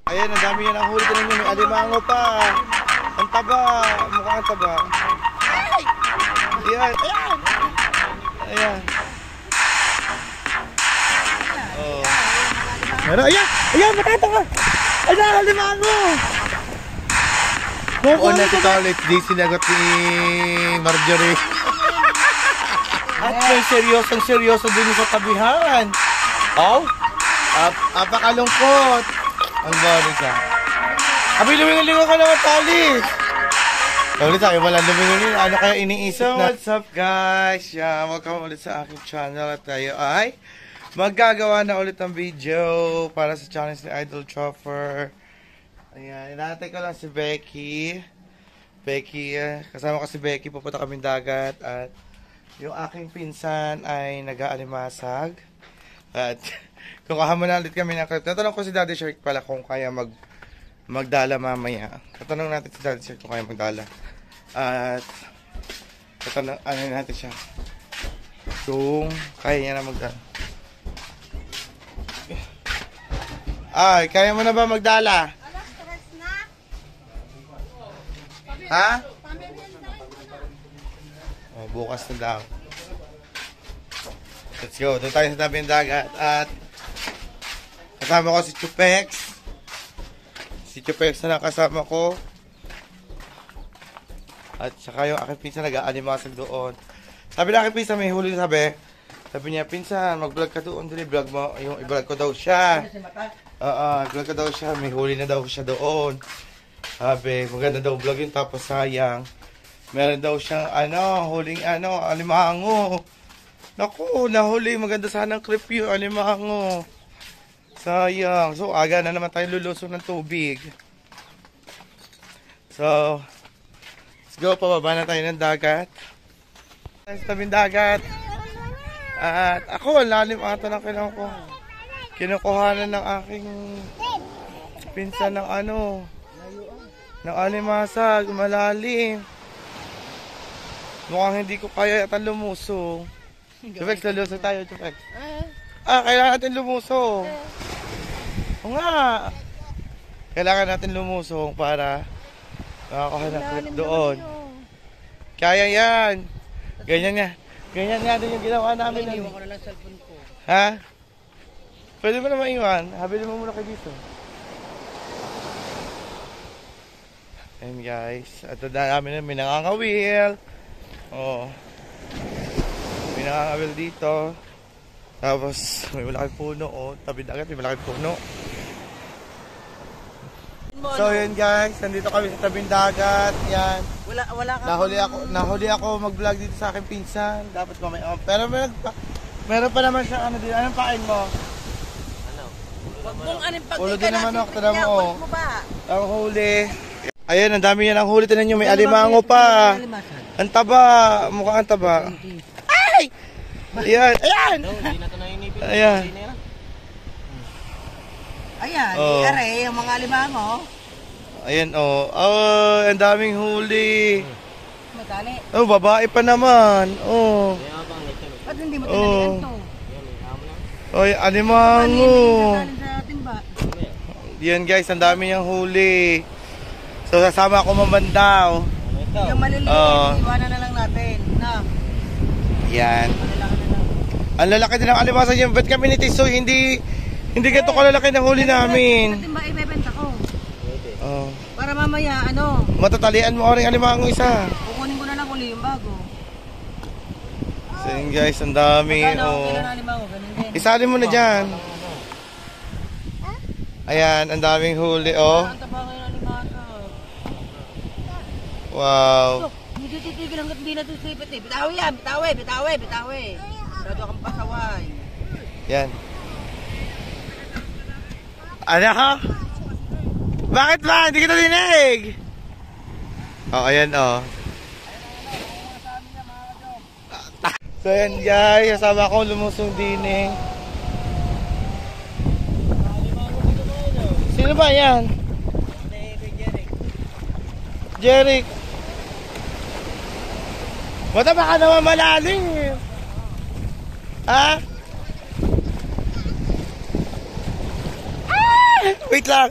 Ayan, ang dami yan ang huli. Tinan nyo, may alimango pa. Ang taba. Mukhang ang taba. Ayan. Ayan. Ayan. Oh. Pero ayan. Ayan, matato ka. Ayan, alimango. Oo na ito ulit. Di sinagot ni Marjorie. At may seryoso din sa tabihan. Oh. Apakalungkot. Ang bari ka. Abi, lumingalingo ka naman, Talis. Ulit tayo, wala lumingalingo. Ano kaya iniisip na? What's up, guys? Welcome ulit sa aking channel. At tayo ay maggagawa na ulit ng video para sa challenge ni Idol Chopper. Ayan, inaantay ko lang si Becky. Kasama ko si Becky, pupunta kaming dagat. At yung aking pinsan ay nag-aalimasag. At kukuha mo na ulit kami ng clip. Tatanong ko si Daddy Shark pala kung kaya magdala mamaya. Tatanong natin si Daddy Shark kung kaya magdala. At tatanong natin siya kung kaya niya na magdala. Ay, kaya mo na ba magdala? Ha? Oh, bukas na daw. Let's go. Doon tayo sa tabi ng dagat. At kasama ko si Chupex. Si Chupex na nakasama ko. At saka yung aking pinsan nag-aanimasag doon. Sabi na aking pinsan may huli. Sabi niya, pinsan, mag-vlog ka doon. Dili, vlog mo. Yung i-vlog ko daw siya. Vlog ko daw siya. May huli na daw siya doon. Sabi, maganda daw vlog yun. Tapos sayang. Meron daw siyang huling alimango. Naku, nahuli. Maganda sanang clip yun, alimango. Sayang. So, aga na naman tayo lulusong ng tubig. So, let's go. Pababa na tayo ng dagat. Sa tabing dagat. At ako, lalim ata ng kailangan ko. Kinukuhanan ng aking pinsan ng ng alimasag. Malalim. Mukhang hindi ko kaya yata lumusong. Chupex, lulusong tayo, Chupex. Kailangan natin lumusong. O nga. Kailangan natin lumusong para makakuha ng clip doon. Kaya yan. Ganyan nga din yung ginawa namin. Iwan ko na lang cellphone ko. Ha? Pwede mo na maiwan. Habilin mo muna kay dito. Ayan guys. At namin may nangangawil. Oh. May nangangawil dito. Tapos may malaking puno. Tabi dagat may malaking puno. So yun guys, nandito kami sa tabing dagat. Yan. Wala ka. Nahuli ako mag-vlog dito sa aking pinsan. Dapat mamaya. Pero meron pa naman siya dito. Anong pain mo? Wag mong pag ulo din naman ako, tada mo. mo ba? Ang huli. Ayan, ang dami yan ang huli. Tinan nyo, may alimango pa. Ang taba. Mukhang ang taba. Ay! Ayan. Ayan! Ayan. Ayan, are, yung mga alimango. Ayan, ang daming huli. Madali. Babae pa naman. Ba't hindi mo tinalian to? Oy, alimango. Sa ating ba? Yan guys, ang dami niyang huli. So, sasama ako mabandaw. Yung maliliit, iwanan na lang natin. Na. Yan. Ang lalaki din ng alimasag yan. Ba't kami ni Tisoy, hindi ganito kalalaki ng huli namin. Natin ba ibebenta ko? Para mamaya, matatalian mo rin alimango isa. kukunin ko na lang uli yung bago. So yun guys, ang dami. Isali mo na dyan. Ayan, ang daming huli. Ang taba ngayon alimasag. Wow. Hindi titigil hanggat hindi natin sipit eh. Bitawi yan, bitawi. Masyado kang pasaway. Yan. Ano? Bakit ba? Hindi kita dinig. Ayan So yan guys, kasama ko lumusong din eh. Sino ba yan? Jeric. Mataba ka naman malalim. Ha? Wait lang.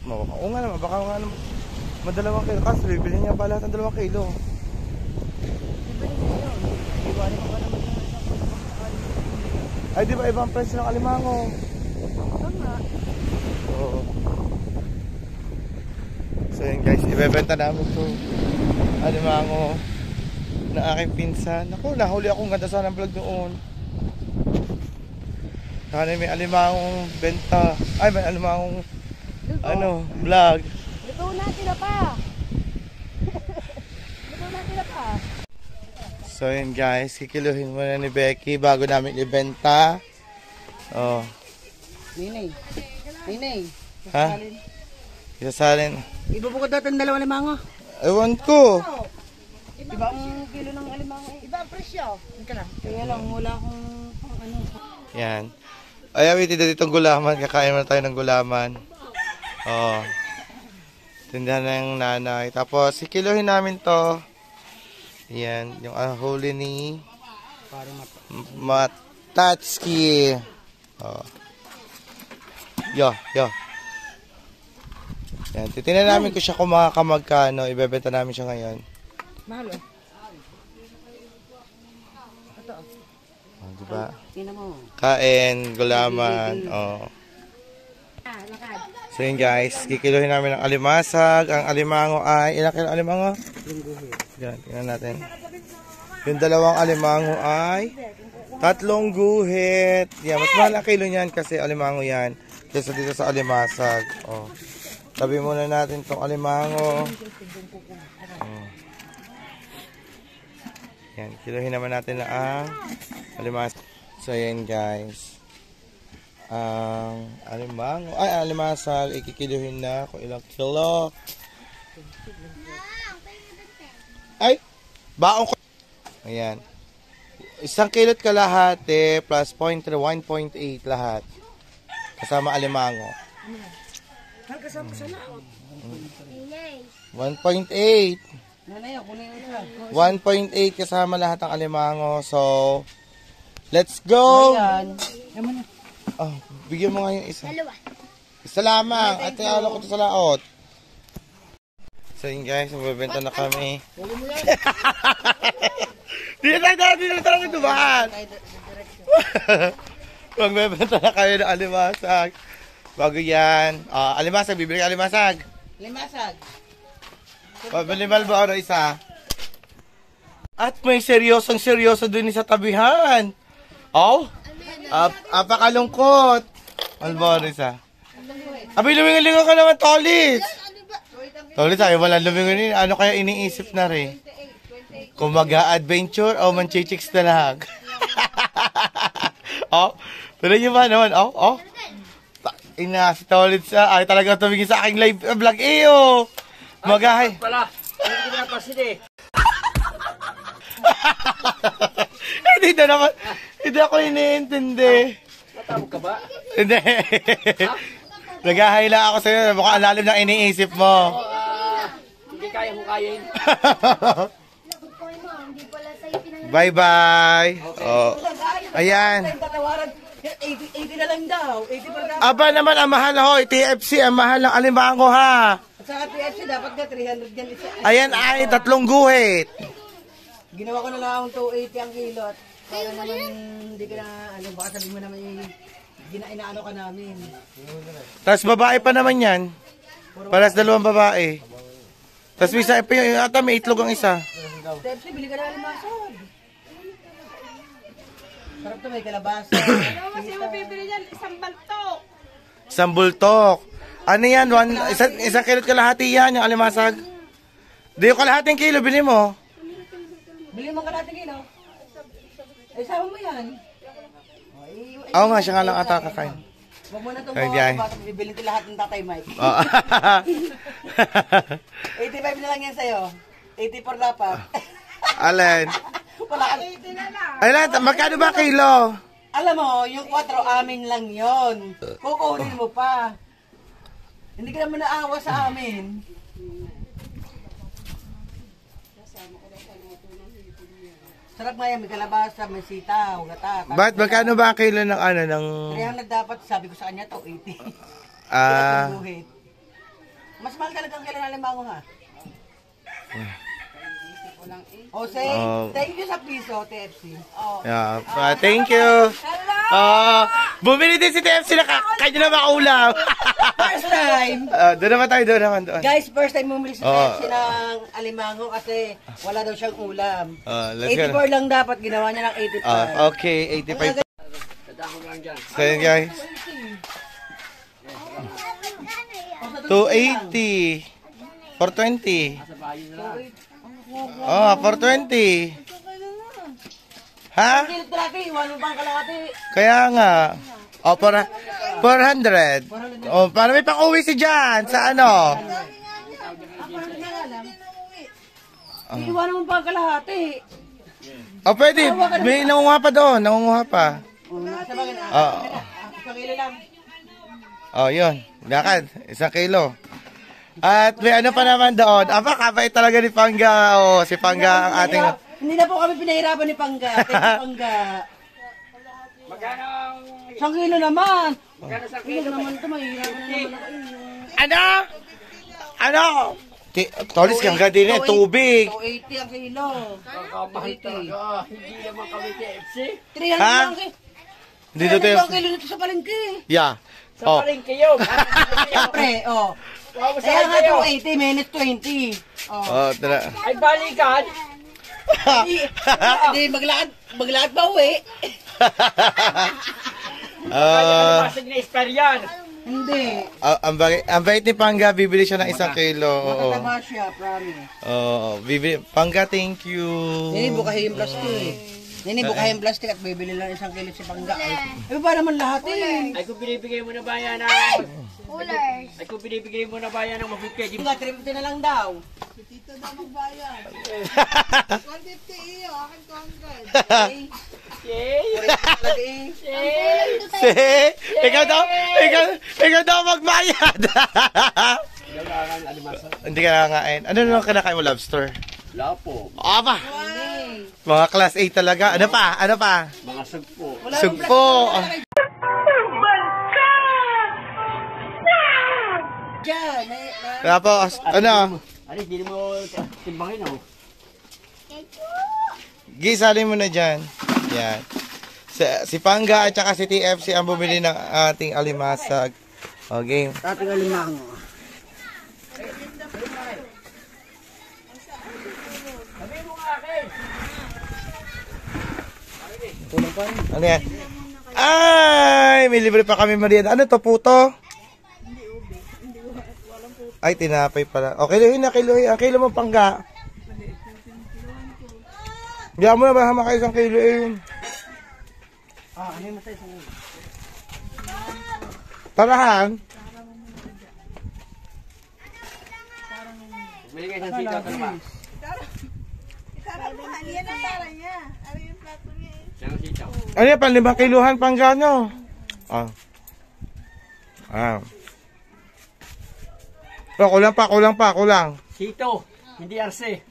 Oo nga naman, baka nga naman madalawang kilo. Kasi bibili niya pa lahat ng 2 kilo. Ay, di ba ibang presyo ng alimango? Tama. Oo. So yun guys, ibebenta namin to alimango na aking pinsan. Naku, nahuli akong ganda sana ng vlog noon. Sana may alimangong benta. Ay, may alimangong vlog. Luto na sila pa. Luto na sila pa. So yun guys, kikiluhin muna ni Becky bago namin ibenta. Oh. Ninay. Ninay. Ha? Isasalin. Ibubukod natin 2 limango. Ewan ko. Iba ang kilo ng alimango. Iba ang presyo. Kaya lang, wala akong ano. Yan. Ay, awit dito ditong gulaman. Kakain muna tayo ng gulaman. Oh. Tindahan na yung nanay. Tapos, sikiluhin namin to. Yan. Yung huli ni Matatski. Oh. Yo. Yan. Titignan namin kung siya kung makakamagkano. Ibebenta namin siya ngayon. Mahal oh. Oh, diba? Tingnan mo. Kain, gulaman. Oh. So yun guys, kikiluhin namin ang alimasag. Ang alimango ay, ilang kilo alimango? Yan, tingnan natin. Yung 2 alimango ay 3 guhit. Yan, mas mahal ang kilo niyan kasi alimango yan. Kesa dito sa alimasag. Oh. Tabi muna natin itong alimango. Oh. Yan, kiluhin naman natin na ang alimasag. So yan guys. Ang alimango, ay alimasag, ikikiluhin na kung ilang kilo. Ay, baong ko. Ayan. 1 kilot kalahati plus 0.3, 1.8 lahat. Kasama alimango. Kasama sa laot. 1.8. Nanay, kunin mo siya. 1.8 kasama lahat ng alimango. So, let's go! Ayan. Yaman na. Oh, bigyan mo nga yung isa. Isa lamang. Ate, ala ko ito sa laot. So yun guys, magbebenta na kami. Dito tayo dumaan. Magbebenta na kami ng alimasag. Bago yan. Alimasag, bibili ka alimasag. Limasag. Pabalimal ba ako isa? At may seryoso dun sa tabihan. Oh? Apakalungkot. Alboris Abi, lumingalingan ka naman, Tolis. Tolis, ayaw mo lang lumingalingan. Ano kaya iniisip na rin? Kung mag-a-adventure o manchichicks na lang. Oh, tuloy nyo ba naman? Oh. Ina, si Tolis ay talaga tumingin sa aking live vlog. Eyo. Magahay. Pala. Hindi ko na pasin eh. Hindi na naman. Hindi ako iniintindi. Natawag ka ba? Hindi. Nagahayla ako sa'yo. Mukhang ang lalim ng iniisip mo. Hindi kaya kung kayain. Bye-bye. Oh. Ayan. 80 na lang daw. 80 pa daw. Aba naman, ang mahal ho. TFC, ang mahal ng alimango ha. Sa TFC, dapat ka 300 yan isa. Ayan ay 3 guhit. Ginawa ko na lang 280 ang kilo. At para naman, hindi ka na, baka sabihin mo naman inaano ka namin. Tapos babae pa naman yan. Paras 2 babae. Tapos may isa pa yung ata may itlog ang isa. TFC, bili ka na alimasag. Sarap to, may kalabasa. Ano kasi mabibili yan? Isang baltok. Isang bultok. Ano yan? Isang kilot kalahati yan, yung alimasag. Di yung kalahating kilo, bili mo. Bili mo ka natin kilo. Eh, sama mo yan. Oo nga, siya nga lang ata kakain. Huwag mo na itong Ay, mga diyan. kapatid, bibilin ko lahat ng Tatay Mike. Oh. 85 na lang yan sa'yo. 84 dapat. Alin? Wala ka. Alin, magkano ba kilo? Alam mo, yung 4 amin lang yon. Kukunin mo pa. Hindi ka naman naawa sa amin. Sarap nga yan, may kalabasa, may sitaw, gata. Ba't magkano ba ang kilo ng ano ng 300 dapat, sabi ko sa kanya to, 80. ah Mas mahal talaga ang kailan alimango ha. O say, thank you sa piso, TFC. Yeah, thank you. Bumili din si TFC na kanya na makaulam. First time. Doon naman tayo, doon naman. Guys, first time bumili si TFC ng alimango kasi wala daw siyang ulam. Let's go. 84 lang dapat, ginawa niya ng 85. Okay, 85. So yun guys. 280. 420. 420. Ha? Kilo traki, iwan mo pang kalahati. Kaya nga. 400. Para may pang-uwi si Jan sa ano? Iwan mo pang kalahati. Pwede. May nangunguha pa doon. Nangunguha pa. Sa bagay na. Isang kilo lang. Yun. Lakad. 1 kilo. At may ano pa naman doon. Kabait talaga ni Pangga. Si Pangga ang ating... Hindi na po kami pinahirapan ni Pangga. Thank you, Pangga. Magkano? 1 kilo naman. Magkano sa Kilo naman ito, mahirapan na naman ako. Ano? Tolis kang din tubig. 280 ang kilo. Kapahit talaga. Hindi naman kami KFC. 300 Ha? lang kilo. Dito 300 tayo. ang kilo nito sa palengke. Yeah. Sa palengke yun. Siyempre, Kaya nga 280 minus 20. Tara. Ay balikan. Hindi, maglakad ba uwi? Basig na experience. Hindi. Ang bait ni Pangga, bibili siya ng 1 kilo. Matataba siya, promise. Pangga, thank you. Nini, bukahin yung plastic. Nini, bukahin yung plastic at bibili lang 1 kilo si Pangga. Eh, ba naman lahat eh? Ay kung binibigay mo na bayan ng... Coolers. Ay kung binibigay mo na bayan ng mabukid. Pangga, 350 na lang daw. Tito na magbayad. 150 iyo, akin 200. Yay! Ikaw daw magbayad. Hindi ka nakakain. Ano naman kinakain mo, lobster? Lapo. Aba! Mga class A talaga. Ano pa? Mga sugpo. Sugpo. Diyan, Tapos, ano? Ano, hindi mo timbangin oh. Gisalin mo na dyan. Yan. Si Pangga at saka si TFC ang bumili ng ating alimasag. Okay. Ating alimango. Ano yan? Ay! May libre pa kami merienda. Ano to, puto? Ay, tinapay pala. Okay, kiluhin na, kiluhin. Ang kilo mo, Pangga. Diyan mo na ba hama kayo 1 kilo yun? Ano yung masaya sa inyo? Tarahan. Bili kayo ng sitaw ito naman. Yan ang tara niya. Ano yung plato niya eh? Siyang sitaw. Ano yan, 5 kiluhan, Pangga, no? Kulang pa. Sito, hindi arse.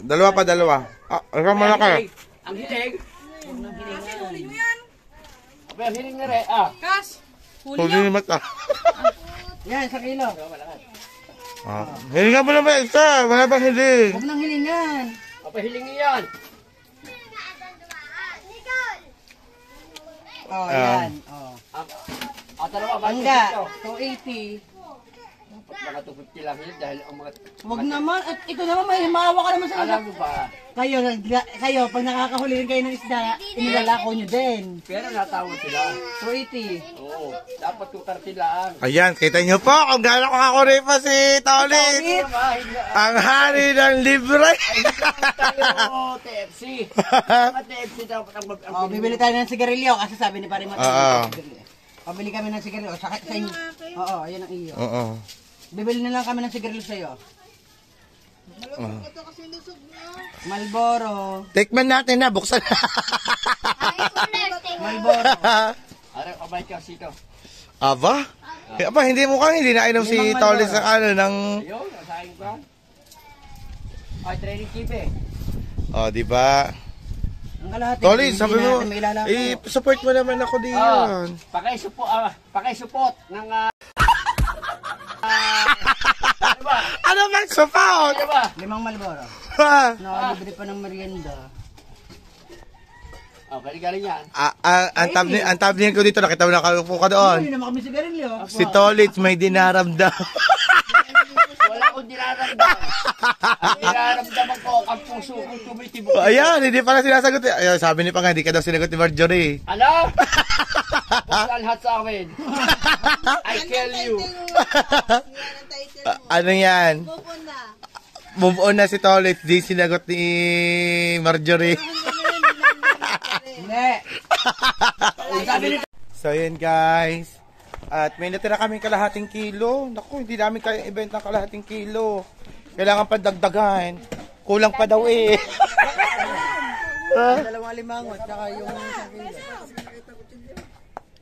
Dalawa. Ikaw muna kayo. Ang hiling. Abay, ang hiling na rin. Kas! Huli ni mata. Yan, 1 kilo. Hilingan mo naman isa. Wala bang hiling? Huwag nang hilingan. Abay, hiling yan. Yan. Dalawa ba? Pangga, 280. Mga 250 lang yun dahil ang mga... Huwag naman. At ito naman, may himawa ka naman sa Alam mo ba? Kayo, pag nakakahuli rin kayo ng isda, inilalako nyo din. Pero natawag sila. 280. Oo. Dapat 230 lang. Ayan, kita nyo po kung gano'n kakakuri pa si Tolis. Ang hari ng libre. Tayo, TFC. Mga TFC dapat ang Bibili tayo ng sigarilyo kasi sabi ni Pare Mata. Pabili kami ng sigarilyo. Sa inyo. Oo, ayan ang iyo. Bibili na lang kami ng sigarilyo sa'yo. Ito kasi lusog niya. Malboro. Tikman natin na, buksan na. Malboro. Ara, kabay ka sito. Aba? Hindi hindi nainom si Tolis ng ng... Ayun, nasahin ko. Ay, training keep eh. Di ba? Ang kalahati. Toli, hindi sabi mo, natin mailalaman. support mo naman ako diyan. Pakisupport ng diba? Ano ba support? Diba? 5 Malboro. Ha? Nakalibre pa ng merienda. Oh, galing yan. Ang thumbnail ko dito, nakita mo nakaupo ka doon. Hindi naman kami sigarilyo. Si Tolit may dinaramdam. Wala akong dinaramdam. Ang dinaramdaman ko, ang puso kong tumitibok. Ayan, hindi pala sinasagot. Ayan, sabi ni Panga, hindi ka daw sinagot ni Marjorie. Ano? Buksan lahat sa akin. I tell you. Yan ang title mo. Ano yan? Move on na. Move on na si Tolit, di sinagot ni Marjorie. Hindi. Sabi ni So yun guys. At may natira kaming kalahating kilo. Naku, hindi namin kaya event ng kalahating kilo. Kailangan pa dagdagan. Kulang pa daw eh. dalawang alimango at saka yung isang kilo.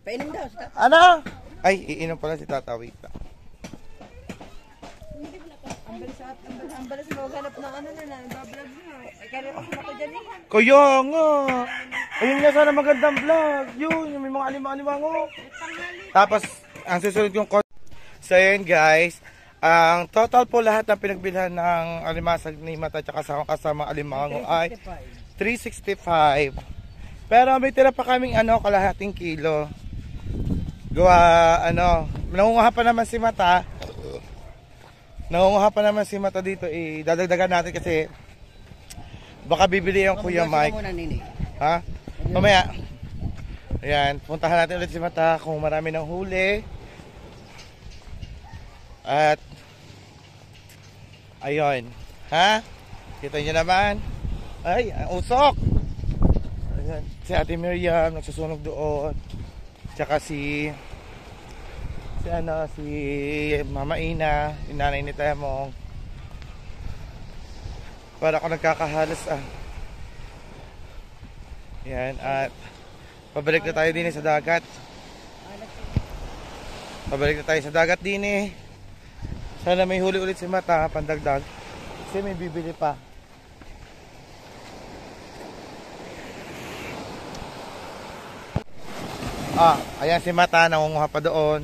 Painom daw. Ano? Ay, iinom pala si Tata. Wait lang. Ang balas mo, ganap ng ano na, bablog mo. Ay, kaya ako ako dyan eh. Kaya nga. Ayun nga sana magandang vlog. Yun, yung may mga alimango. Tapos, ang susunod yung So yun guys. Ang total po lahat ng pinagbilhan ng alimasag ni Mata at kasama alimango ay 365. Pero may tira pa kaming kalahating kilo. Gawa, nangunguha pa naman si Mata. Nangunguha pa naman si Mata dito. Dadagdagan natin kasi baka bibili yung Kuya Mike. Ha? Mamaya. Ayan, puntahan natin ulit si Mata kung marami ng huli. At ayun. Ha? Kita nyo naman. Ay, ang usok. Ayan. Si Ate Miriam nagsusunog doon. Tsaka si Mama Ina, yung nanay ni Temong. Para ako nagkakahalas Yan, at pabalik na tayo din sa dagat. Pabalik na tayo sa dagat din Sana may huli ulit si Mata, pandagdag. Kasi may bibili pa. Ayan si Mata, nangunguha pa doon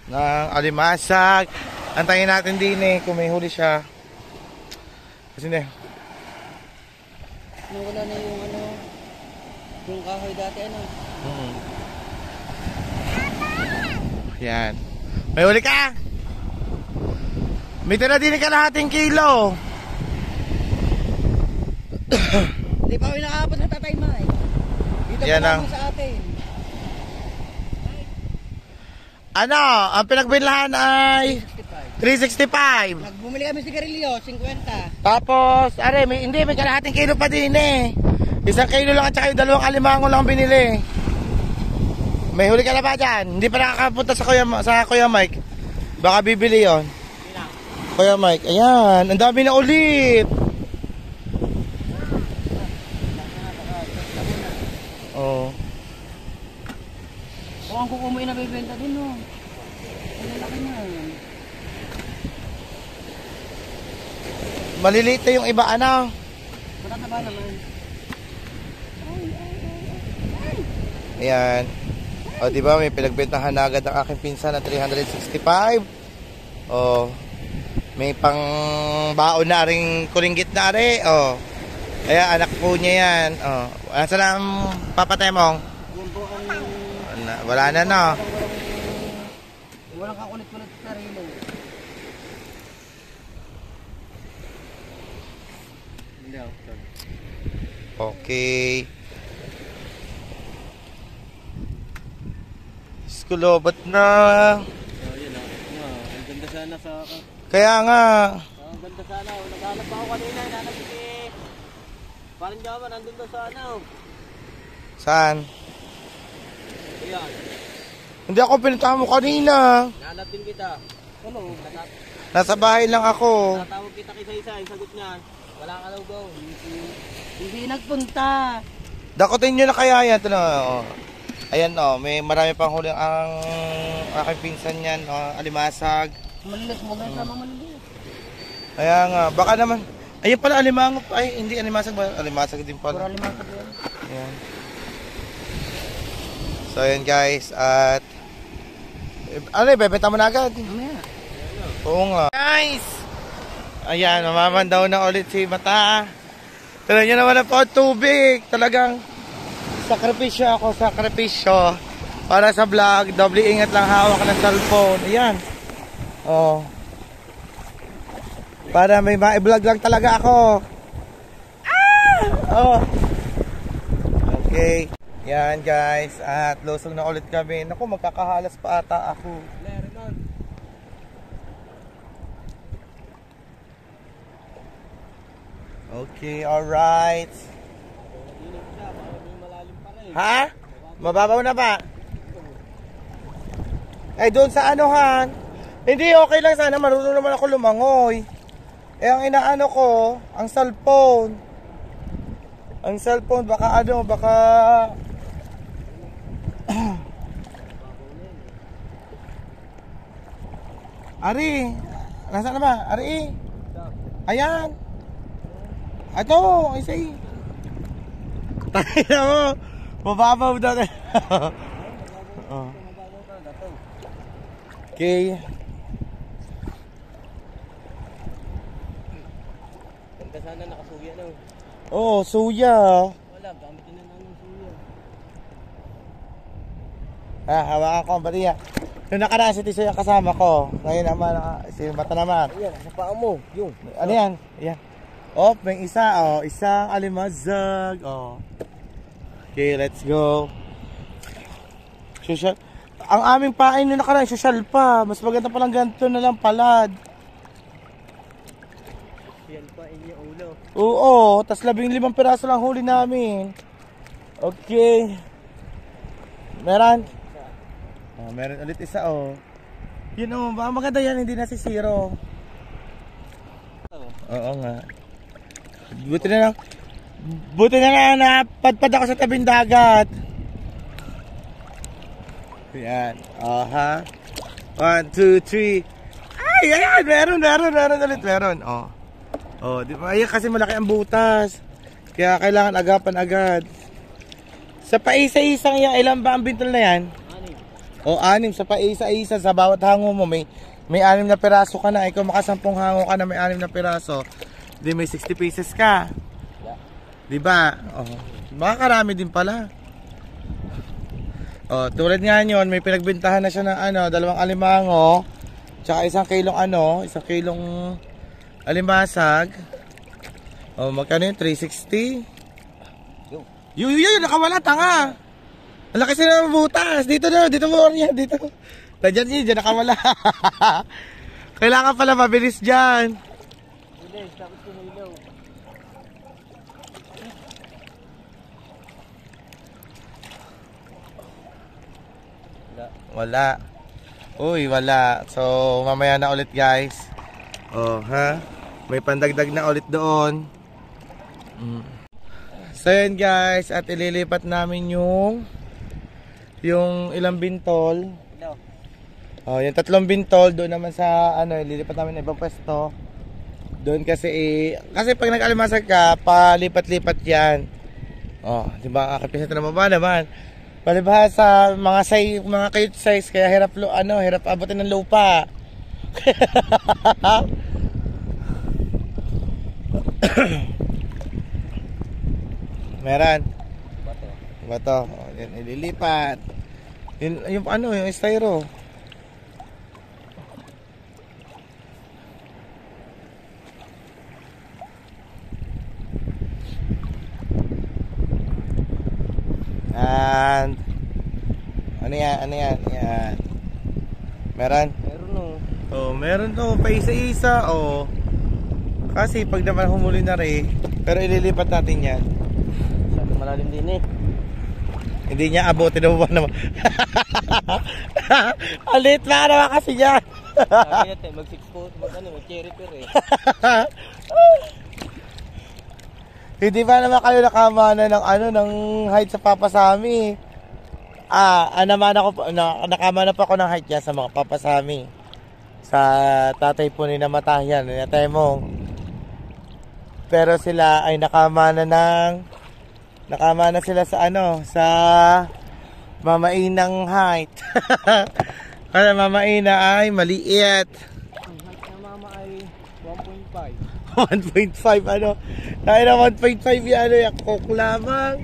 ng alimasag. Antayin natin din kung may huli siya. Kasi Wala na yung kahoy dati Yan. May huli ka? May tira din kalahating kilo. Hindi pa kami nakakapot sa Tatay Mike. Dito Yan pa ang lang sa atin. ang pinagbilhan ay 365. Nagbumili kami sigarilyo, 50. Tapos, may kalahating kilo pa din Isang kilo lang at saka yung dalawang alimango lang binili. May huli ka na ba dyan? Hindi pa nakakapunta sa Kuya Mike. Baka bibili yon. Kuya Mike, ayan, ang dami na ulit. Ang kukumoy na bibenta din Ang laki na Maliliit na yung iba, Matataba naman. Ayan. Diba, may pinagbentahan na agad ang aking pinsan na 365. May pang baon na ring kuringgit na rin. Kaya anak po niya yan. Saan ang papatay mo? Wala na, Walang kakulit-kulit sa sarili. Okay. Skulobat na. Ang ganda sana sa akin. Kaya nga. Ang ganda sana. Naghanap pa ako kanina. Nanap parang jaman. Andun daw sa Saan? Ayan. Hindi ako pinuntahan mo kanina. Nanap din kita. Ano? Nasa bahay lang ako. Tatawag kita kisa-isa. Yung sagot niya. Wala ka daw go. Hindi nagpunta. Dakotin nyo na kaya yan. Ito na. Ayan may marami pang huli ang aking pinsan yan. Alimasag. Malilit mo ba sama malilit? Kaya nga, baka naman Ayun pala, alimango. Ay, hindi alimasag ba? Alimasag din Puro pala. alimasag yan. Ayan. So, ayan guys. At, ano, ibebenta mo na agad. Mamaya. Oo nga. Guys! Ayan, mamamandaw na ulit si Mata. Tignan nyo naman na po, tubig. Talagang, sakripisyo ako, sakripisyo. Para sa vlog, doble ingat lang hawak ng cellphone. Ayan. Oh. Para may ma-vlog lang talaga ako. Ah! Oh. Okay. Yan guys. At lusong na ulit kami. Naku, magkakahalas pa ata ako. Okay, alright. Ha? Mababaw na ba? Ay, doon sa anuhan. Hindi, okay lang sana. Marunong naman ako lumangoy. Eh, ang inaano ko, ang cellphone. Ang cellphone, baka ano, baka... Ari, nasaan na ba? Ari, ayan. Ito, isa eh. Tayo na mo. Mababaw daw. Oh. Okay. Ganda sana nakasuya na. Oo, suya. Wala, gamitin na namin suya. Hawakan ko ang bariya. Noong nakaraan si Tisoy ang kasama ko. Ngayon naman, si Mata naman. Ayan, sa paa mo. Yung. Ano yan? Ayan. Oh, may isa. Oh, isang alimazag. Oh. Okay, let's go. Social. Ang aming pain noong nakaraan, social pa. Mas maganda palang ganito na lang palad. Yan pa inyo ulo. Oo, tas 15 piraso lang huli namin. Okay. Meron? Oh, meron ulit isa oh. Yun oh, maganda yan, hindi na si zero. Oo nga. Buti na lang napadpad ako sa tabing dagat. Yan. Aha. 1, 2, 3. Ay, ayan, meron ulit, meron. Oh. Oh, di ba? Ayan kasi malaki ang butas. Kaya kailangan agapan agad. Sa paisa-isang yan, ilan ba ang bintol na yan? 6. O, 6. Sa paisa-isa, sa bawat hango mo, may 6 na piraso ka na. Ikaw makasampung hango ka na, may 6 na piraso. Di may 60 pieces ka. Di ba? Oh, makakarami din pala. Oh, tulad nga yun, may pinagbintahan na siya ng ano, 2 alimango, tsaka 1 kilong ano, 1 kilong alimasag. Oh, magkano yun? 360? Yun, nakawala, tanga. Ang laki sila ng butas. Dito mo yan, dito. Diyan nakawala. Kailangan pala mabilis dyan. Bilis, tapos kumilaw. Wala. Uy, wala. So, mamaya na ulit guys. Oh, ha? May pandagdag na ulit doon. So, yun guys. At ililipat namin yung ilang bintol. Oh, yung 3 bintol. Doon naman sa, ililipat namin na ibang pwesto. Doon kasi, kasi pag nag-alimasag ka, palipat-lipat yan. Oh, diba? Kapisat na mababa naman. Palibhasa mga cute size kaya hirap abutin ng lupa. Meron. Bato. Oh, yan ililipat. Yung styro. And ano yan? Yan. Meron? Meron no. Oh, meron to, pa isa-isa oh. Kasi pag naman humuli na rin, pero ililipat natin yan. Sabi malalim din eh. Hindi niya abutin na ba naman. Alit na naman kasi yan. Sabi natin, mag 6 foot, mag cherry per eh. Hindi ba naman kayo nakamana ng height sa papasami? Nakamana pa ako ng height niya sa mga papasami. Sa tatay po ni namatayan, natay mo. pero sila ay nakamana sila sa ano, sa Mamainang height. Kaya Mamaina ay maliit. Ang height ng mama ay 1.5. 1.5 ano? Tayo na 1.5 yan, ano, yung coke lamang.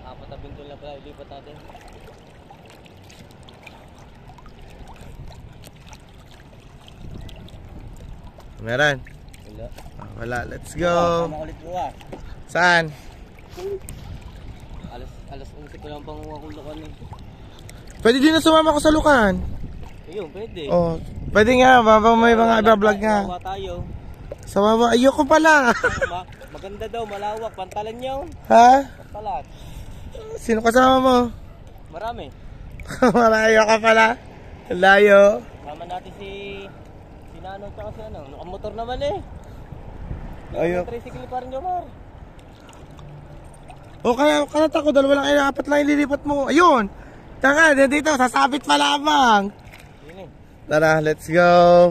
Apat na bintol na pala, ilipat natin. Meron? Wala. Wala, let's go. Sama ulit bukas. Saan? Alas 11 ko lang pang uwakulokan eh. Pwede din na sumama ko sa Lukan. Ayun, pwede. Oh, pwede nga, may mga iba-vlog nga. Gawa tayo. Sa baba, ayoko pala. Maganda daw, malawak. Pantalan niyo. Ha? Pantalan. Sino kasama mo? Marami. Malayo ka pala. Layo. Sama natin si Nano tsaka si ano. Nakamotor naman eh. Ayun. Tricycle pa rin, Jomar. O kaya ako, dalawa lang, ay apat lang ililipat mo. Ayun. Tanga, dito, sasabit pa lamang. Yun eh. Tara, let's go.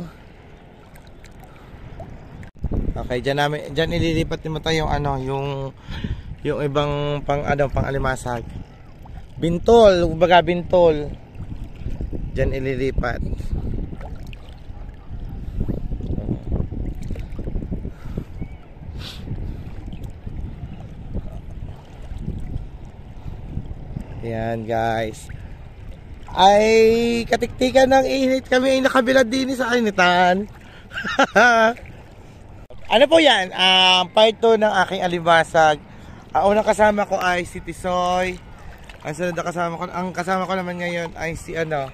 Okay, diyan ililipat mo tayo yung ano, yung ibang pang alimasag. Bintol, kumbaga bintol. Diyan ililipat. Yan guys. Ay katiktikan ng init, kami ay nakabilad din sa initan. Ano po yan? Part 2 ng aking alibasag. Unang kasama ko ay si Tisoy. Ang kasama ko naman ngayon ay si ano,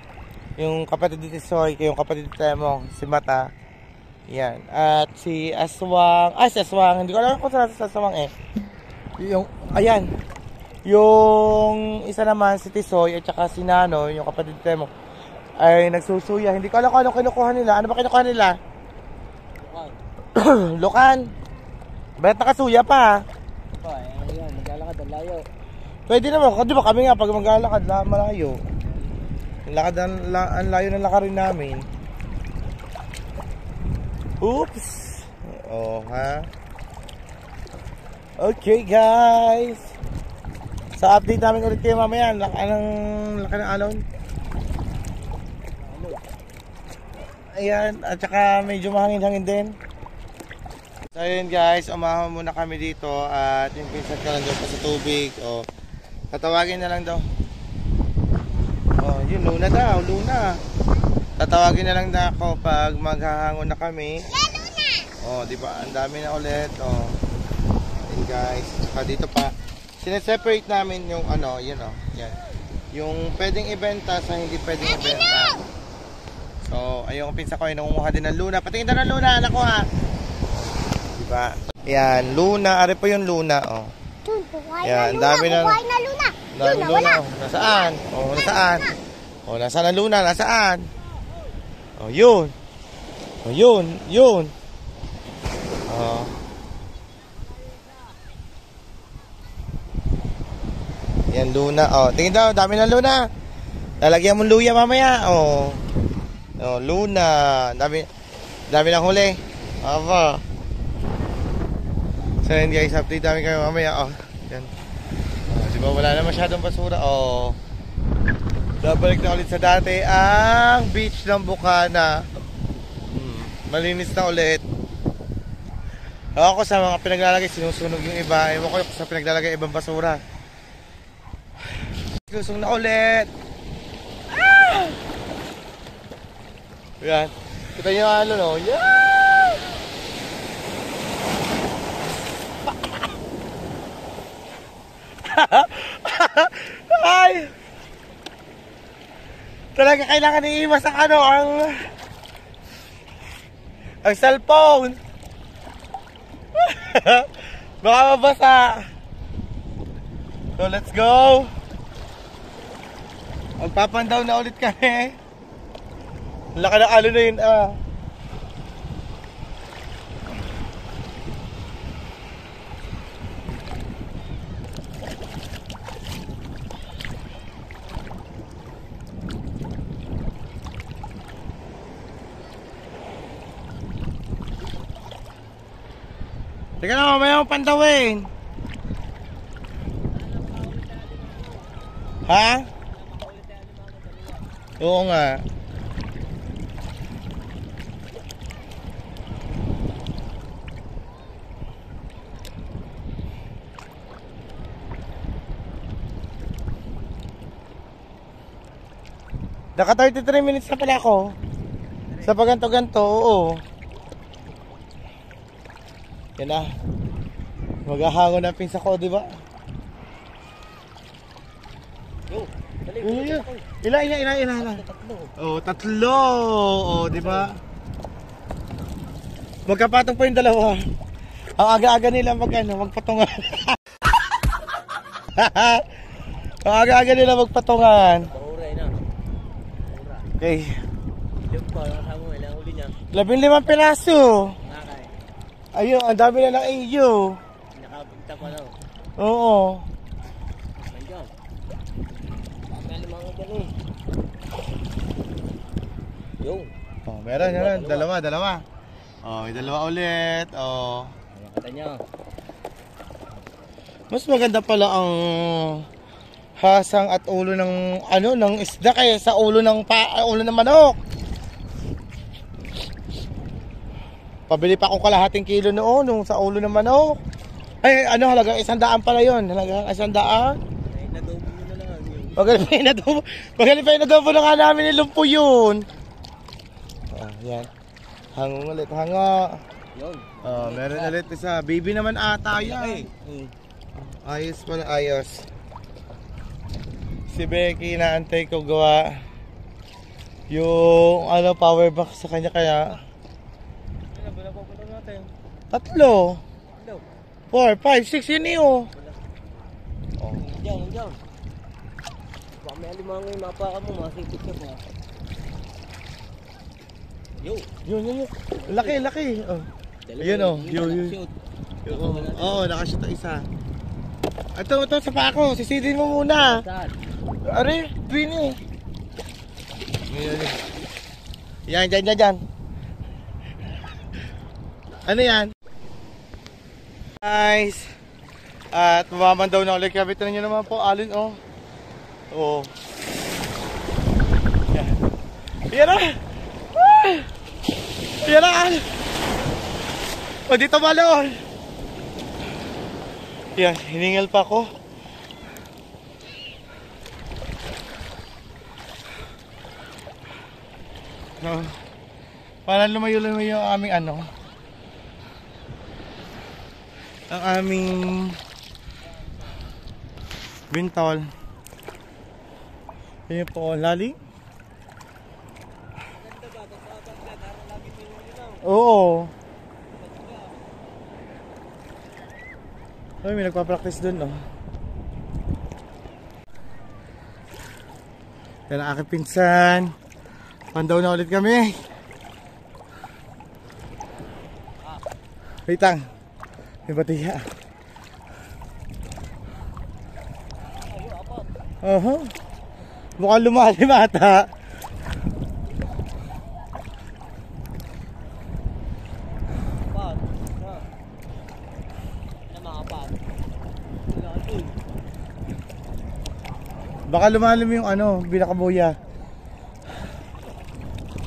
yung kapatid ni Tisoy, yung kapatid ni Temong, si Mata. Yan. At si Aswang. Si Aswang. Hindi ko alam kung saan si Aswang eh. Ayan. Yung isa naman si Tisoy at saka si Nano, yung kapatid ni Temong, ay nagsusuya. Hindi ko alam kung ano kinukuha nila. Ano ba kinukuha nila? Lukan. Ba't nakasuya pa? Ayan, maglalakad ang layo. Pwede naman, di ba kami nga pag maglalakad malayo. Ang layo ng lakarin namin. Oops. Oh, ha? Okay, guys. Sa update namin ulit kayo mamaya. Laki ng alon. Ayan, at saka medyo mahangin-hangin din. So yun guys, umahon muna kami dito at yung pinsan ka lang doon pa sa tubig. O, tatawagin na lang daw. O, yun, Luna daw, Luna. Tatawagin na lang na ako pag maghahangon na kami. O, di ba? Ang dami na ulit. O, yun guys. Saka dito pa. Sineseparate namin yung ano, yun o. Yan. Yung pwedeng ibenta sa hindi pwedeng ibenta. So, ayun, pinsan ko ay nangunguha din ng Luna. Patingin na ng Luna, anak ko ha. Diba? Yan, Luna. Ari po yung Luna, o. Yan, dami na. Dami Luna. Nasaan? O, nasaan? O, nasaan ang Luna? Nasaan? O, yun. O, yun. Yun. O. Yan, Luna. O, tingin daw, dami ng Luna. Lalagyan mong luya mamaya. O. O, Luna. Dami ng huli. Aba. So, yun guys, update namin kayo mamaya. O, yan. O, diba wala na masyadong basura. O. Babalik na ulit sa dati ang beach ng Bukana. Malinis na ulit. Ako sa mga pinaglalagay, sinusunog yung iba. Ewan ko sa pinaglalagay ibang basura. Lusong na ulit. Yan. Kita nyo ano no? Yan! Ay! Talaga kailangan iiwas ang ano, ang cellphone. Baka mabasa. So let's go. Magpapandaw na ulit kami. Laki ng alo na yun Teka na, mamaya mo pantawin. Ha? Oo nga. Naka 33 minutes na pala ako. Sa paganto-ganto, oo. Yan na. Maghahangon ang pinsa ko, di ba? Yo, dali. Ilan. Oh, tatlo. Oh, di ba? Magkapatong pa yung dalawa. Ang aga-aga nila magpatungan. Ang aga-aga nila magpatungan. Pauray na. Okay. Yung pa, nakasama mo, ilang huli niya. 15 piraso. Nakakay. Ayun, ang dami na ng iyo. Nakapagta pa lang. Oo. Nandiyan. Bakit mga ganun? Yo. Oh, meron. Dalawa. Oh, may dalawa ulit. Oh. Nakakata niya. Mas maganda pala ang hasang at ulo ng ng isda kaysa ulo ng manok. Pabili pa akong kalahating kilo noon nung sa ulo ng manok. Ay, halagang 100 pala 'yon. Halagang 100. Ay, nadobo mo na lang yun. Magaling pa yung nadobo na nga namin nilumpo yun. Oh, yan. Hangong ulit, hango. Yun. Oh, meron ulit isa. Baby naman ata yan. Ayos pala, ayos. Si Becky, naantay ko gawa yung power bank sa kanya kaya. Ano ba napupunta natin? 3, Hello. 4, 5, 6 yun iyo. Oh. Diyan. Baka may alimango yung mapakan mo, masipit ka pa. Yo. Yun. Laki. Oh. Ayun oh, yun. Oo, nakashoot ang isa. Ito sa pa ako, sisidin mo muna. Saan? Are, green eh. Yan, dyan. Ano yan? Nice. At mamandaw na ulit. Kabitan nyo naman po, alin oh. Oo. Yan na. Yan na. O dito balon. Yan, hiningal pa ako. No. Para lumayo yung aming ang aming bintol. Ayan po, lalim. Oo. Ay, may nagpa-practice dun, no? Yan ang aking pinsan. Pandaw na ulit kami. Wait lang. May batiya. Mukhang lumalim ata. Baka lumalim yung binakabuya.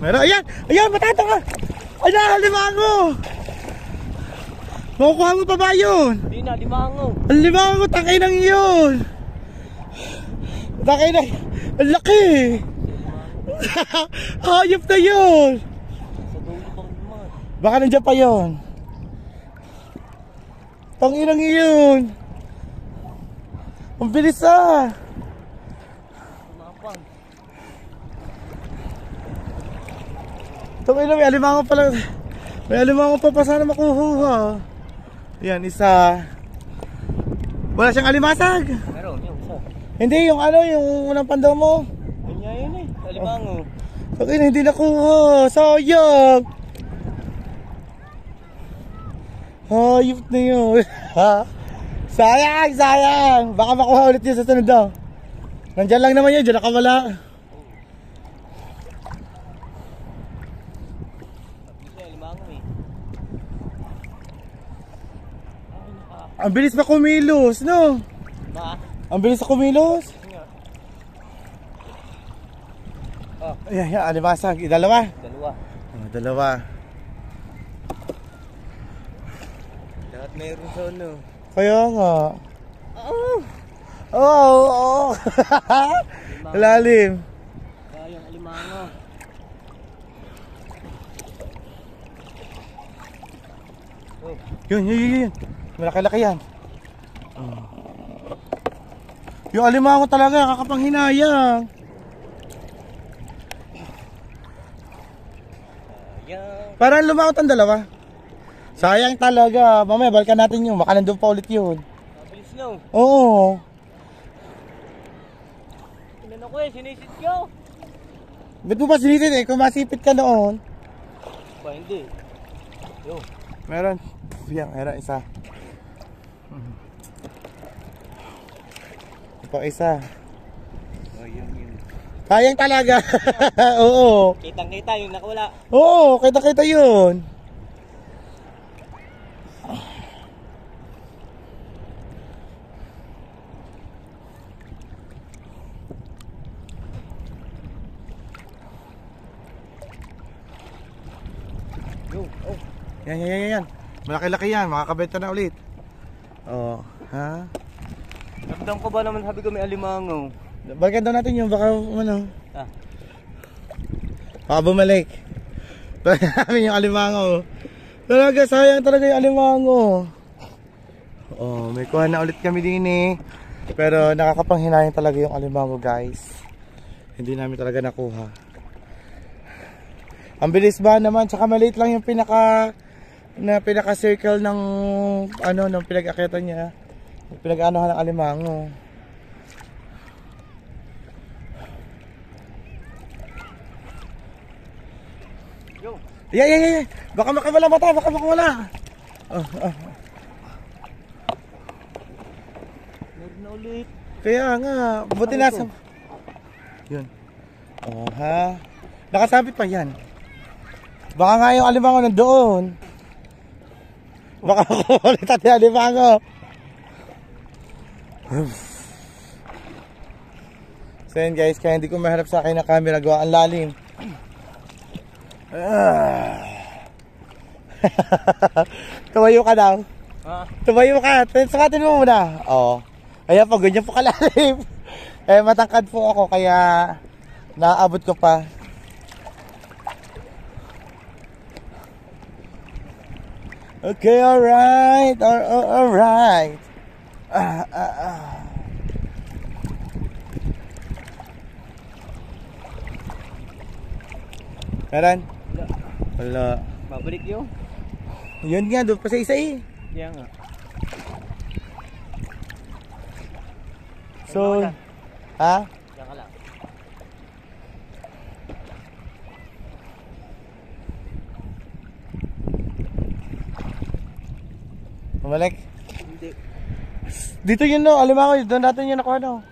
Meron, ayan, matata ka. Ayan, limango. Makukuha mo pa ba yun? Hindi na, limango. Ang limango, tangay nang yun. Tangay na, ang laki. Hayop na yun. Sa dulo bang naman? Baka nandiyan pa yun. Tangay nang yun. Ang bilis ah. Tangay na, may alimango pa lang. May alimango pa sana makuha. Yan, isa. Wala siyang alimasag. Meron, yung isa. Hindi, yung yung unang pandaw mo. Ganyan yun eh, alimango. Tangay na, hindi nakuha. Sayang. Hayop na yun. Sayang. Baka makuha ulit yun sa sunod daw. Nandyan lang naman yun, dyan nakawala. Ang bilis na kumilos, no? Ba? Ang bilis na kumilos. Oh. Ayan, alibasag. Dalawa. Dalawa. Oh, dalawa. Lahat mayroon sa ano. Kaya nga. Oo. Oo. Lalim. Kayang alimango. Oh. Yun. Malaki-laki yan. Yung alimango talaga, kakapanghinayang. Ayan. Parang lumakot ang dalawa. Sayang talaga. Mamaya, balikan natin yun. Baka nandun pa ulit yun. Mabilis nyo. Oo. Tinanong ko sinisit ko. Ba't mo pa sinisit eh? Kung masipit ka noon. Ba, hindi. Yo. Meron. Yan, meron isa. Ito pa isa. Oh, yun. Sayang talaga. Oo. Kitang-kita yung nakawala. Oo, kita-kita yun. Yo. Oh. Yan. Malaki-laki yan. Makakabenta na ulit. Oo. Ha? Ramdam ko ba naman sabi ko may alimango? Balikan daw natin yung baka ano. Ah. Baka bumalik. Balikan namin yung alimango. Talaga, sayang talaga yung alimango. Oh, may kuha na ulit kami din eh. Pero nakakapanghinayang talaga yung alimango, guys. Hindi namin talaga nakuha. Ang bilis ba naman, tsaka maliit lang yung pinaka-circle ng ano, ng pinag-akitan niya. Pinag-anohan ng alimango. Yo. Yeah. Baka makawala mata, baka makawala. Meron na ulit. Kaya nga, buti nasa... Yun. Oh, ha? Nakasabit pa yan. Baka nga yung alimango nandoon. Baka ulit natin yung alimango. So yun guys, kaya hindi ko maharap sa akin na camera, gawa ang lalim. Tumayo ka daw. Ah. Tumayo ka. Sukatin mo muna. Oo. Ayan po, ganyan po kalalim. Eh, matangkad po ako, kaya naaabot ko pa. Okay, alright. Alright. Meron? Wala. Babalik yun. Yun nga, doon pa sa isa eh. Kaya nga. So, ha? Diyan ka lang. Bumalik? Hindi. Dito yun no, alimango, doon natin yun nakuha no.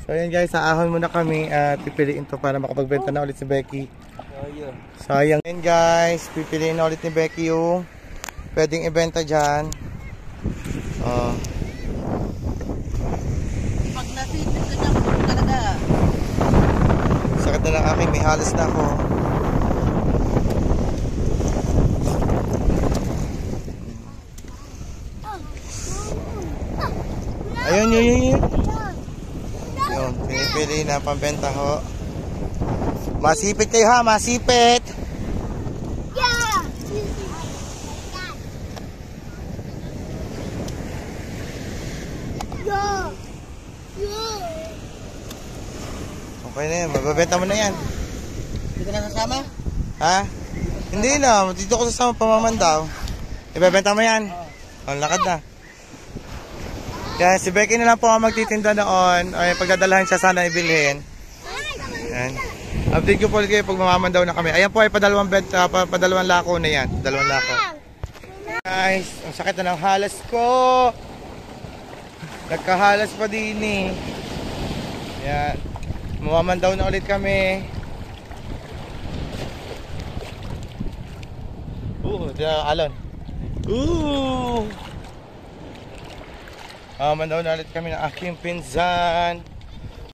So ayan guys, saahon muna kami at pipiliin to para makapagbenta na ulit si Becky. Oh, yun. Sayang. Ayan guys, pipiliin na ulit ni Becky yung pwedeng ibenta dyan. Pag nasipit ka dyan, talaga. Sakit na lang aking, may halos na ako. Ayun, yun. Yun, pinipili na pambenta ho. Masipit kayo ha, masipit. Okay na yan, magbabenta mo na yan. Hindi ka na sasama? Ha? Hindi na, dito ko sasama pamamandaw. Ibebenta mo yan? Ang lakad na. Yan, si Becky na lang po ang magtitinda noon. Ay, pagdadalahan siya sana ibilhin. Yan. Update ko po ulit kayo pag mamamandaw na kami. Ayan po ay padalawang lako na yan. Dalawang lako. Guys, ang sakit na ng halas ko. Nagkahalas pa din eh. Yan. Mamamandaw na ulit kami. Alon. Mandaw na ulit kami ng aking pinsan.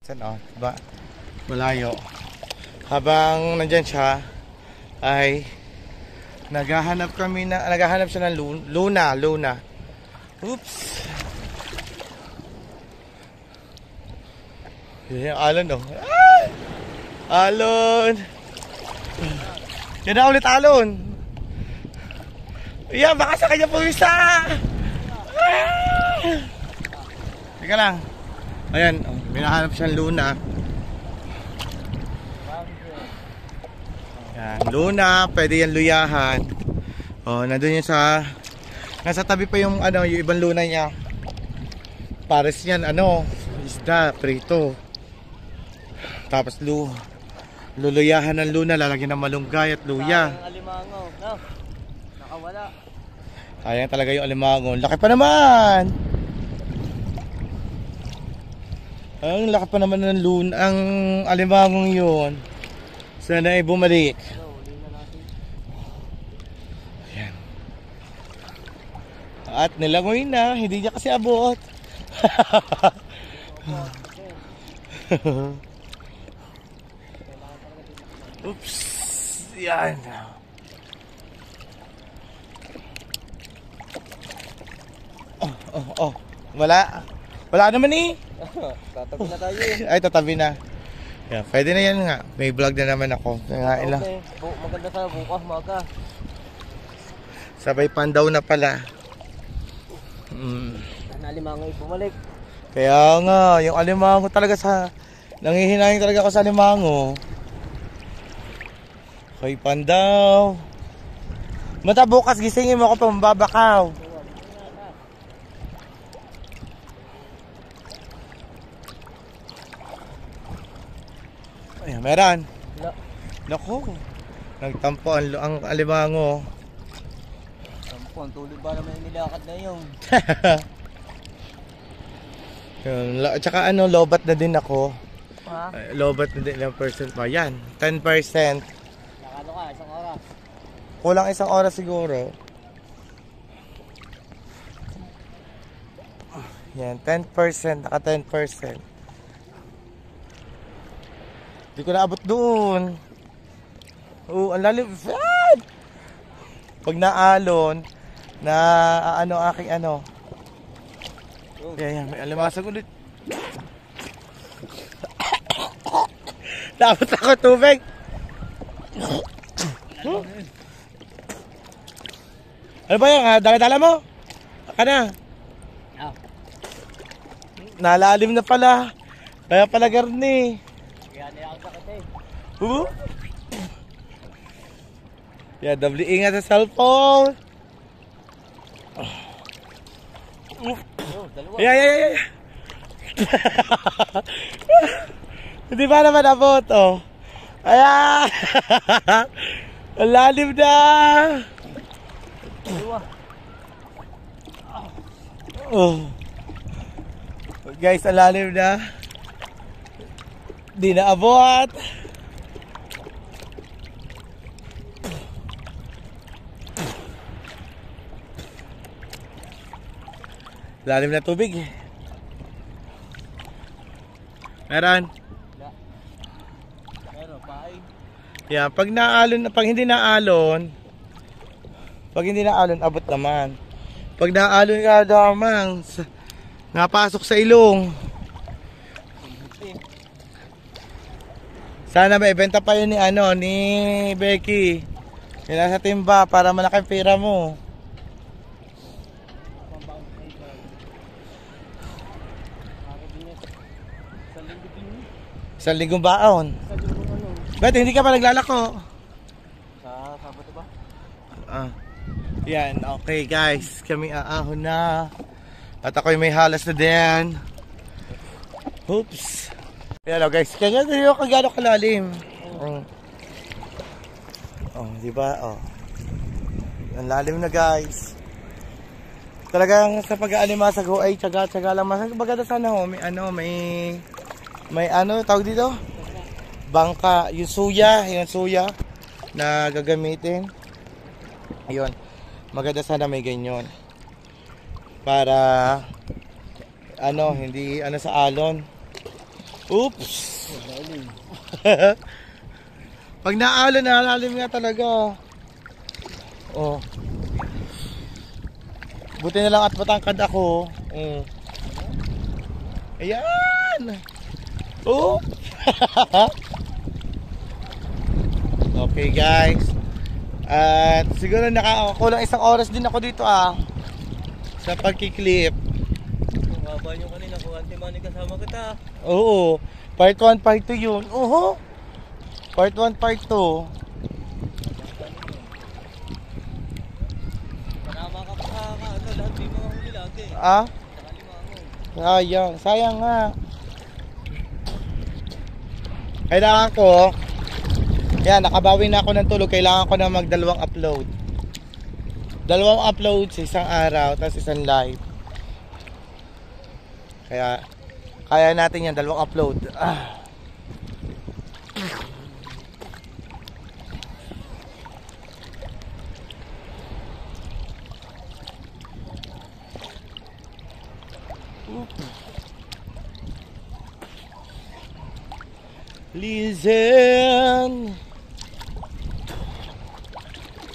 Saan ba? Malayo. Habang nandyan siya, ay naghahanap siya ng Luna. Oops. Yan yung alon, oh. Ah! Alon. Yan na ulit alon. Yan, baka sa kanya po isa. Ah! Teka lang. Ayan, minahanap siyang Luna. Yan, Luna, pwede yan luyahan. Oh, nandun yun sa nasa tabi pa yung yung ibang Luna niya. Pares yan, isda, prito. Tapos luluyahan ng Luna, lalagyan ng malunggay at luya. Ang alimango, no? Nakawala. Ayan talaga yung alimango. Laki pa naman! Ang laki pa naman ng Luna, ang alimangong yun. Sana ay bumalik. Ayan. At nilangoy na, hindi niya kasi abot. Oops. Yan. Oh. Wala naman eh. Tatabi na tayo. Ay, tatabi na. Yeah, pwede na yan nga. May vlog na naman ako. Okay. Maganda sana bukas, maga. Sabay pandaw na pala. Alimango ay bumalik. Kaya nga, yung alimango talaga nangihinayang talaga ako sa alimango. Kay pandaw. Mata bukas gisingin mo ako pambabakaw. Ay, meron. Naku. Nagtampo ang alimango. Tampo, ang tulad ba naman yung nilakad na yun? Tsaka lobat na din ako. Ha? Lobat na din ng percent pa. Yan, 10%. Nakano ka, isang oras. Kulang isang oras siguro. Yan, 10%. Naka 10%. Hindi ko naabot doon. Ang lalim. Pag naalon, aking Yan, may alimasag ulit. Dapat ako tubig. Ano ba yan? Dala-dala mo? Aka na. Nalalim na pala. Kaya pala garni. Kaya niya ang sakit eh. Yeah, doble ingat sa cellphone. Dalawa. Yeah. Hindi ba naman abot, oh? Ayan! Ang lalim na! Dalawa. Oh. Guys, ang lalim na. Di na abot. Lalim na tubig. Meron. Meron, paay. Yeah, pag hindi naalon, abot naman. Pag naalon ka damang, napasok sa ilong. Sana may benta pa yun ni Becky. Yung nasa timba para malaking pera mo. Isang linggong baon. Ba't hindi ka pa naglalako? Sa Sabado ba? Yan, okay guys. Kami aahon na. At ako'y may halas na din. Oops. Yan guys. Kanya yung kagano kalalim. Diba? Ang lalim na guys. Talagang sa pag-aalimasag ho ay tsaga-tsaga lang. Maganda sana ho. May tawag dito? Bangka, yung suya na gagamitin. Ayun. Maganda sana may ganyan. Para Hindi sa alon. Oops! Pag naalon, nalalim nga talaga. Oh. Buti na lang at matangkad ako. Ayan! Oh! Okay guys. At siguro nakakakulang isang oras din ako dito sa pagkiklip. Kung haba nyo kanina, kung anti-money kasama kita. Oo. Part 1, part 2 yun. Oho. Part 1, part 2. Panama ka pa lahat may mga huli lagi. Sayang. Sayang nga. Kailangan ko, nakabawi na ako ng tulog. Kailangan ko na magdalawang upload. Dalawang upload sa isang araw, tapos isang live. Kaya natin yan, dalawang upload. Listen.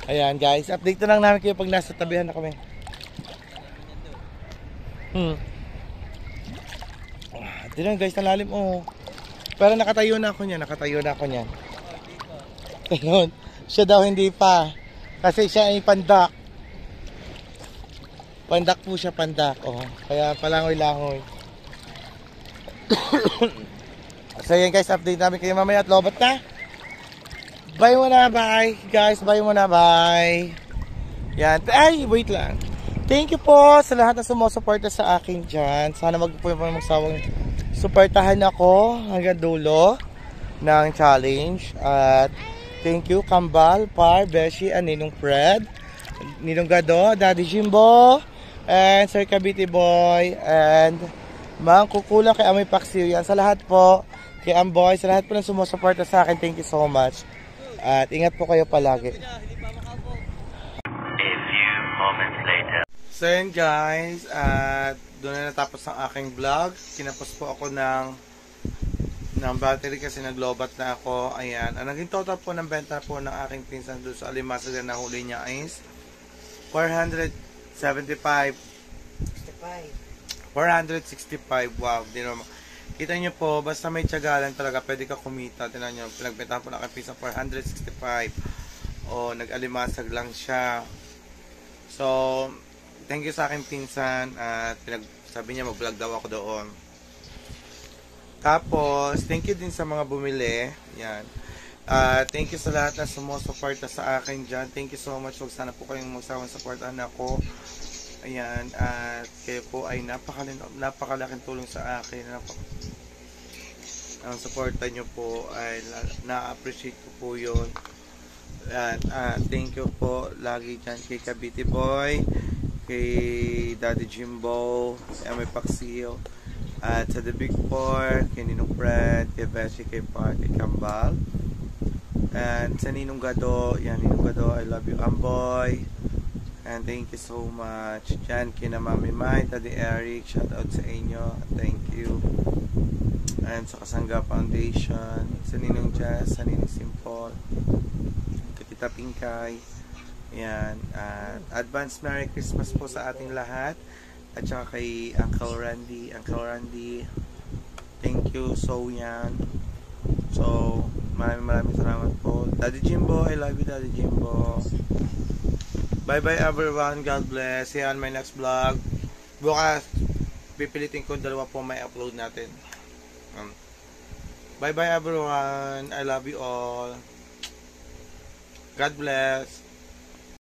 Ayan guys, update na lang namin kayo pag nasa tabihan na kami. Ito lang guys, nalalim Pero nakatayo na ako niyan. Ayun, siya daw hindi pa. Kasi siya ay pandak. Pandak po siya, pandak. Kaya palangoy-langoy. So yan guys, update namin kayo mamaya at lobat na. Bye muna, bye. Guys, bye muna, bye. Yan, wait lang. Thank you po sa lahat na sumusuporta sa akin dyan. Sana wag po yung magsawang suportahan ako hanggang dulo ng challenge. At thank you Kambal, Par, Beshi, and Ninong Fred, Ninong Gado, Daddy Jimbo, and Sir Cavite Boy, and Mang Kukulang kay Amoy Paksiw. Yan sa lahat po. Kay Amboy, sa lahat po na sumusuporta sa akin, thank you so much. At ingat po kayo palagi. A few moments later. So yun guys, at doon na natapos ang aking vlog. Kinapos po ako ng battery kasi naglobat na ako. Ayan, ang naging total po ng benta po ng aking pinsan doon sa alimasag na nahuli niya is 465. 465. Wow, di naman. Kita nyo po, basta may tiyagalan talaga, pwede ka kumita. Tinan nyo, pinagbentahan po na kay Pisa 465. Nag-alimasag lang siya. So, thank you sa akin pinsan. At sabi niya, mag-vlog daw ako doon. Tapos, thank you din sa mga bumili. Yan. Thank you sa lahat na sumusuporta sa akin dyan. Thank you so much. Huwag sana po kayong magsawang supportan ako. Ayan, at kayo po ay napakalaking tulong sa akin. Ang suporta nyo po ay na-appreciate ko po yun. At thank you po lagi dyan kay Cavite Boy, kay Daddy Jimbo, kay Amoy Paksiw, at sa The Big Four, kay Ninong Fred, kay Beshi, kay Par, kay Kambal, and sa Ninong Gado. Yan, Ninong Gado, I love you Amboy. And thank you so much. Diyan kina Mami Mai, Daddy Eric, shout out sa inyo. Thank you. And sa Kasangga Foundation, sa Ninong Jazz, sa Ninong Simple, kay Tita Pinkay. Yan. Advance Merry Christmas po sa ating lahat. At saka kay Uncle Randy. Uncle Randy, thank you. So yan. So, maraming salamat po. Daddy Jimbo, I love you Daddy Jimbo. Bye bye everyone, God bless. See you on my next vlog. Bukas pipilitin ko dalawa po may upload natin. Bye bye everyone, I love you all. God bless.